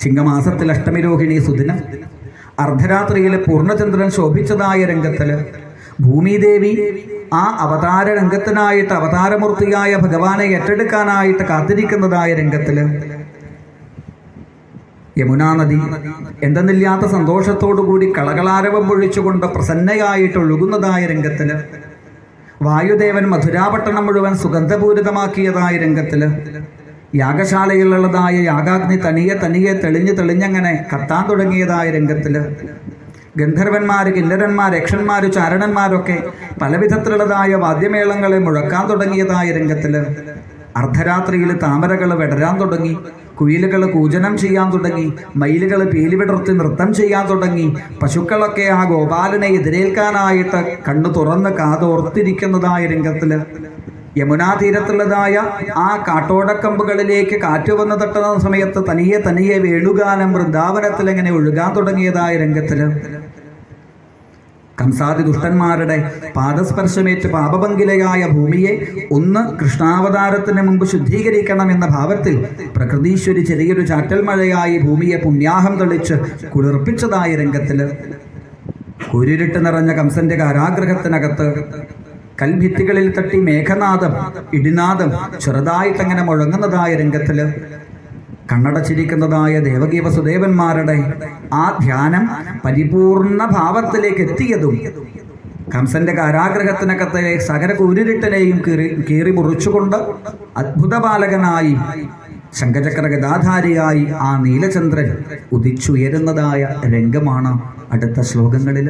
ചിങ്ങമാസത്തിൽ അഷ്ടമിരോഹിണി സുദിനം അർദ്ധരാത്രിയിലെ പൂർണ്ണചന്ദ്രൻ ശോഭിച്ചതായ രംഗത്തില് ഭൂമിദേവി ആ അവതാര രംഗത്തിനായിട്ട് അവതാരമൂർത്തിയായ ഭഗവാനെ ഏറ്റെടുക്കാനായിട്ട് കാത്തിരിക്കുന്നതായ രംഗത്തില് യമുനാ നദി എന്തെന്നില്ലാത്ത സന്തോഷത്തോടുകൂടി കളകളാരവം പൊഴിച്ചുകൊണ്ട് പ്രസന്നയായിട്ട് ഒഴുകുന്നതായ രംഗത്തില് വായുദേവൻ മധുരാപട്ടണം മുഴുവൻ സുഗന്ധപൂരിതമാക്കിയതായ രംഗത്തില് യാഗശാലയിലുള്ളതായ യാഗാഗ്നി തനിയെ തനിയെ തെളിഞ്ഞങ്ങനെ കത്താൻ തുടങ്ങിയതായ രംഗത്തില് ഗന്ധർവന്മാര് കിന്നരന്മാർ യക്ഷന്മാര് ചാരണന്മാരൊക്കെ പലവിധത്തിലുള്ളതായ വാദ്യമേളങ്ങളെ മുഴക്കാൻ തുടങ്ങിയതായ രംഗത്തില് അർദ്ധരാത്രിയിൽ താമരകൾ വിടരാൻ തുടങ്ങി, കുയിലുകൾ കൂജനം ചെയ്യാൻ തുടങ്ങി, മയിലുകൾ പീലിവിടർത്തി നൃത്തം ചെയ്യാൻ തുടങ്ങി. പശുക്കളൊക്കെ ആ ഗോപാലനെ എതിരേൽക്കാനായിട്ട് കണ്ണു തുറന്ന് കാതോർത്തിരിക്കുന്നതായ രംഗത്തില് യമുനാ തീരത്തുള്ളതായ ആ കാട്ടോടക്കമ്പുകളിലേക്ക് കാറ്റ് വന്ന് തട്ടുന്ന സമയത്ത് തനിയെ തനിയെ വേണുഗാനം വൃന്ദാവനത്തിൽ എങ്ങനെ ഒഴുകാൻ തുടങ്ങിയതായ രംഗത്തില് കംസാദി ദുഷ്ടന്മാരുടെ പാദസ്പർശമേറ്റ് പാപഭംഗിലയായ ഭൂമിയെ ഒന്ന് കൃഷ്ണാവതാരത്തിന് മുമ്പ് ശുദ്ധീകരിക്കണം എന്ന ഭാവത്തിൽ പ്രകൃതീശ്വരി ചെറിയൊരു ചാറ്റൽ മഴയായി ഭൂമിയെ പുണ്യാഹം തെളിച്ച് കുളിർപ്പിച്ചതായ രംഗത്തില് കുരുരിട്ട് നിറഞ്ഞ കംസന്റെ കാരാഗ്രഹത്തിനകത്ത് കൽഭിത്തികളിൽ തട്ടി മേഘനാദം ഇടിനാദം ചെറുതായിട്ടങ്ങനെ മുഴങ്ങുന്നതായ രംഗത്തില് കണ്ണടച്ചിരിക്കുന്നതായ ദേവകീ വസുദേവന്മാരുടെ ആ ധ്യാനം പരിപൂർണ ഭാവത്തിലേക്ക് എത്തിയതും കംസന്റെ കാരാഗ്രഹത്തിനകത്തെ സകല കൂരിരുട്ടനെയും കീറി മുറിച്ചുകൊണ്ട് അത്ഭുതപാലകനായി ശംഖചക്ര ഗദാധാരിയായി ആ നീലചന്ദ്രൻ ഉദിച്ചുയരുന്നതായ രംഗമാണ് അടുത്ത ശ്ലോകങ്ങളിൽ.